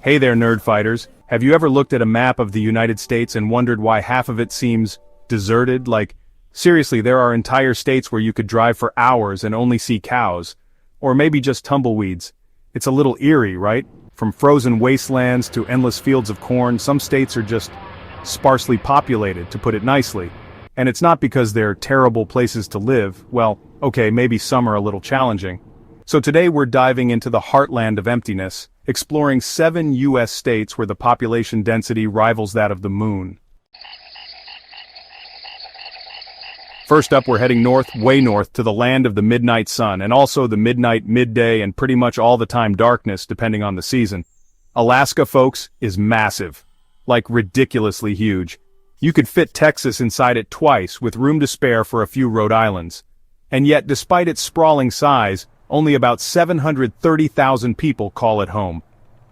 Hey there, nerd fighters. Have you ever looked at a map of the United States and wondered why half of it seems deserted? Like, seriously, there are entire states where you could drive for hours and only see cows. Or maybe just tumbleweeds. It's a little eerie, right? From frozen wastelands to endless fields of corn, some states are just sparsely populated, to put it nicely. And it's not because they're terrible places to live. Well, okay, maybe some are a little challenging. So today we're diving into the heartland of emptiness, exploring 7 U.S. states where the population density rivals that of the moon. First up, we're heading north, way north, to the land of the midnight sun, and also the midnight, midday, and pretty much all the time darkness, depending on the season. Alaska, folks, is massive. Like ridiculously huge. You could fit Texas inside it twice, with room to spare for a few Rhode Islands. And yet, despite its sprawling size, only about 730,000 people call it home.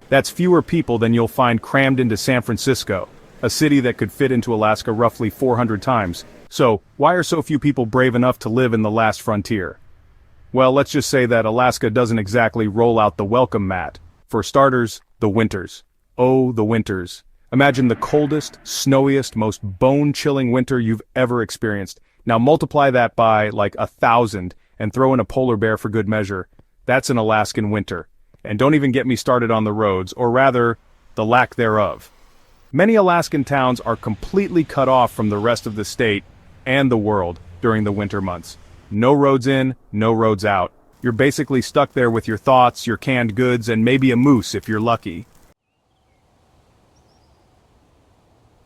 That's fewer people than you'll find crammed into San Francisco, a city that could fit into Alaska roughly 400 times. So, why are so few people brave enough to live in the last frontier? Well, let's just say that Alaska doesn't exactly roll out the welcome mat. For starters, the winters. Oh, the winters. Imagine the coldest, snowiest, most bone-chilling winter you've ever experienced. Now multiply that by, like, 1,000, and throw in a polar bear for good measure. That's an Alaskan winter. And don't even get me started on the roads, or rather, the lack thereof. Many Alaskan towns are completely cut off from the rest of the state and the world during the winter months. No roads in, no roads out. You're basically stuck there with your thoughts, your canned goods, and maybe a moose if you're lucky.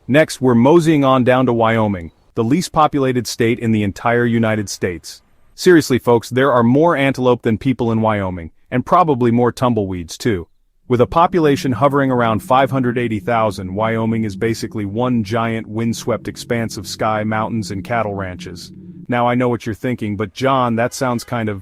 Next, we're moseying on down to Wyoming, the least populated state in the entire United States. Seriously, folks, there are more antelope than people in Wyoming, and probably more tumbleweeds, too. With a population hovering around 580,000, Wyoming is basically one giant windswept expanse of sky, mountains, and cattle ranches. Now I know what you're thinking, but John, that sounds kind of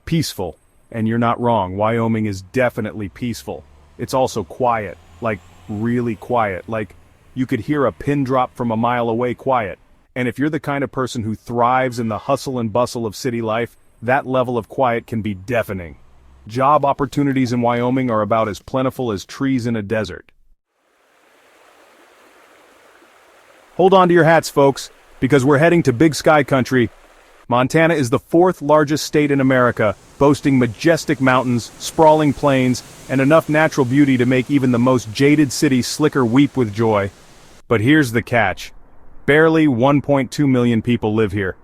peaceful. And you're not wrong, Wyoming is definitely peaceful. It's also quiet, like really quiet, like you could hear a pin drop from a mile away quiet. And if you're the kind of person who thrives in the hustle and bustle of city life, that level of quiet can be deafening. Job opportunities in Wyoming are about as plentiful as trees in a desert. Hold on to your hats, folks, because we're heading to Big Sky Country. Montana is the 4th largest state in America, boasting majestic mountains, sprawling plains, and enough natural beauty to make even the most jaded city slicker weep with joy. But here's the catch. Barely 1.2 million people live here.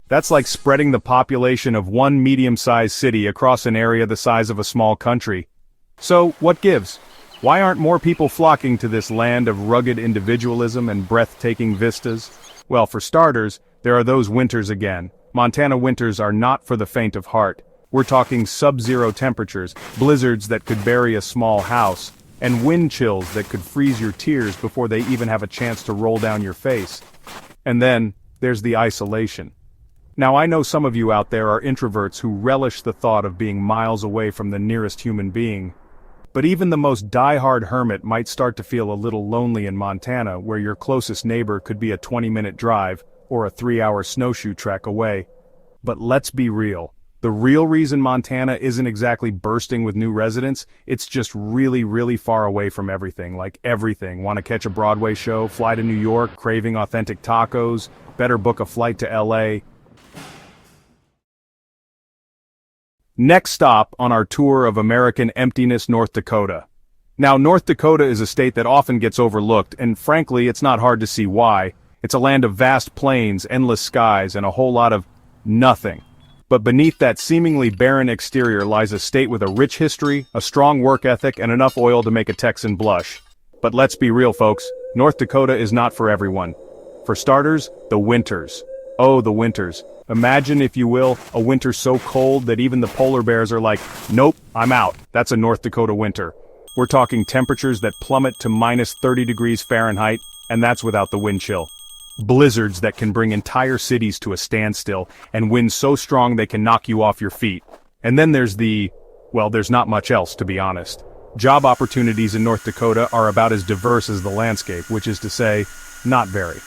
That's like spreading the population of one medium-sized city across an area the size of a small country. So, what gives? Why aren't more people flocking to this land of rugged individualism and breathtaking vistas? Well, for starters, there are those winters again. Montana winters are not for the faint of heart. We're talking sub-zero temperatures, blizzards that could bury a small house, and wind chills that could freeze your tears before they even have a chance to roll down your face. And then, there's the isolation. Now I know some of you out there are introverts who relish the thought of being miles away from the nearest human being. But even the most die-hard hermit might start to feel a little lonely in Montana, where your closest neighbor could be a 20-minute drive, or a 3-hour snowshoe trek away. But let's be real. The real reason Montana isn't exactly bursting with new residents, it's just really, really far away from everything, like everything. Want to catch a Broadway show, fly to New York, craving authentic tacos, better book a flight to LA. Next stop on our tour of American emptiness, North Dakota. Now, North Dakota is a state that often gets overlooked, and frankly, it's not hard to see why. It's a land of vast plains, endless skies, and a whole lot of nothing. But beneath that seemingly barren exterior lies a state with a rich history, a strong work ethic, and enough oil to make a Texan blush. But let's be real, folks, North Dakota is not for everyone. For starters, the winters. Oh, the winters. Imagine, if you will, a winter so cold that even the polar bears are like, nope, I'm out. That's a North Dakota winter. We're talking temperatures that plummet to minus 30 degrees Fahrenheit, and that's without the wind chill. Blizzards that can bring entire cities to a standstill, and winds so strong they can knock you off your feet. And then there's there's not much else, to be honest. Job opportunities in North Dakota are about as diverse as the landscape, which is to say, not very.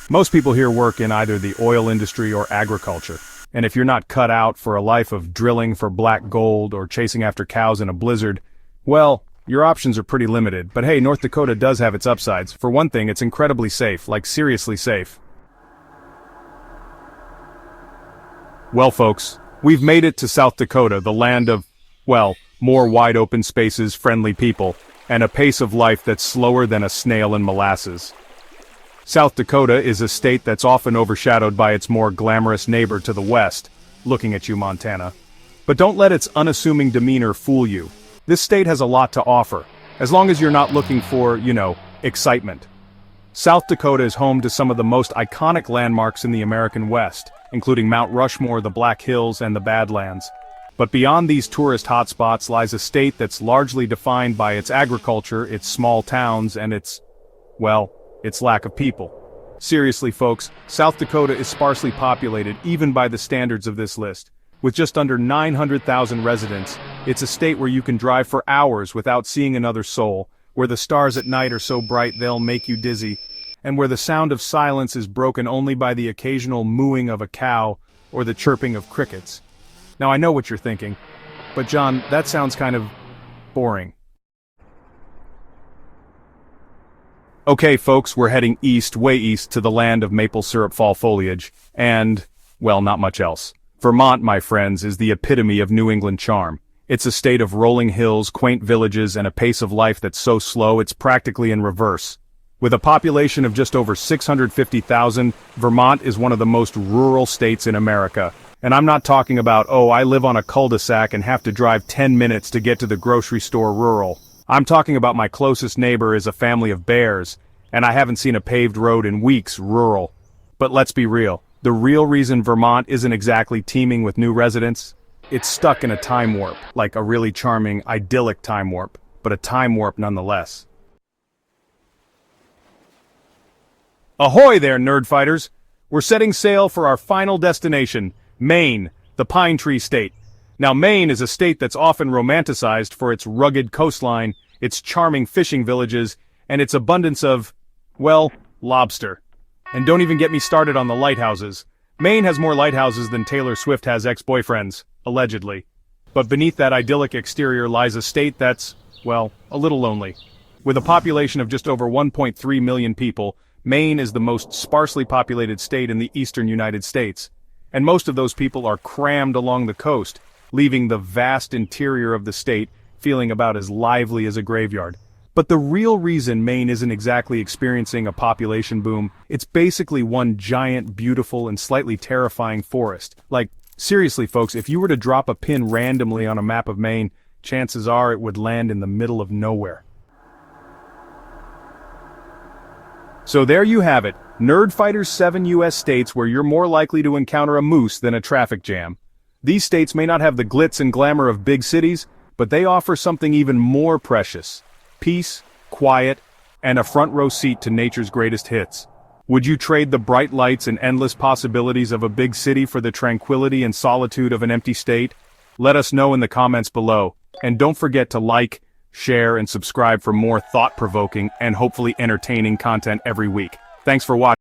Most people here work in either the oil industry or agriculture. And if you're not cut out for a life of drilling for black gold or chasing after cows in a blizzard, well, your options are pretty limited, but hey, North Dakota does have its upsides. For one thing, it's incredibly safe, like seriously safe. Well folks, we've made it to South Dakota, the land of, well, more wide open spaces, friendly people, and a pace of life that's slower than a snail in molasses. South Dakota is a state that's often overshadowed by its more glamorous neighbor to the west, looking at you, Montana. But don't let its unassuming demeanor fool you. This state has a lot to offer, as long as you're not looking for, excitement. South Dakota is home to some of the most iconic landmarks in the American West, including Mount Rushmore, the Black Hills, and the Badlands. But beyond these tourist hotspots lies a state that's largely defined by its agriculture, its small towns, and its lack of people. Seriously folks, South Dakota is sparsely populated even by the standards of this list. With just under 900,000 residents, it's a state where you can drive for hours without seeing another soul, where the stars at night are so bright they'll make you dizzy, and where the sound of silence is broken only by the occasional mooing of a cow or the chirping of crickets. Now I know what you're thinking, but John, that sounds kind of boring. Okay folks, we're heading east, way east, to the land of maple syrup fall foliage, and, well, not much else. Vermont, my friends, is the epitome of New England charm. It's a state of rolling hills, quaint villages, and a pace of life that's so slow it's practically in reverse. With a population of just over 650,000, Vermont is one of the most rural states in America. And I'm not talking about, I live on a cul-de-sac and have to drive 10 minutes to get to the grocery store rural. I'm talking about my closest neighbor is a family of bears, and I haven't seen a paved road in weeks rural. But let's be real. The real reason Vermont isn't exactly teeming with new residents? It's stuck in a time warp, like a really charming, idyllic time warp, but a time warp nonetheless. Ahoy there, nerd fighters! We're setting sail for our final destination, Maine, the Pine Tree State. Now Maine is a state that's often romanticized for its rugged coastline, its charming fishing villages, and its abundance of, lobster. And don't even get me started on the lighthouses. Maine has more lighthouses than Taylor Swift has ex-boyfriends, allegedly. But beneath that idyllic exterior lies a state that's, a little lonely. With a population of just over 1.3 million people, Maine is the most sparsely populated state in the eastern United States. And most of those people are crammed along the coast, leaving the vast interior of the state feeling about as lively as a graveyard. But the real reason Maine isn't exactly experiencing a population boom, it's basically one giant, beautiful, and slightly terrifying forest. Like, seriously folks, if you were to drop a pin randomly on a map of Maine, chances are it would land in the middle of nowhere. So there you have it, Nerdfighter's 7 US states where you're more likely to encounter a moose than a traffic jam. These states may not have the glitz and glamour of big cities, but they offer something even more precious. Peace, quiet, and a front row seat to nature's greatest hits. Would you trade the bright lights and endless possibilities of a big city for the tranquility and solitude of an empty state? Let us know in the comments below. And don't forget to like, share, and subscribe for more thought-provoking and hopefully entertaining content every week. Thanks for watching.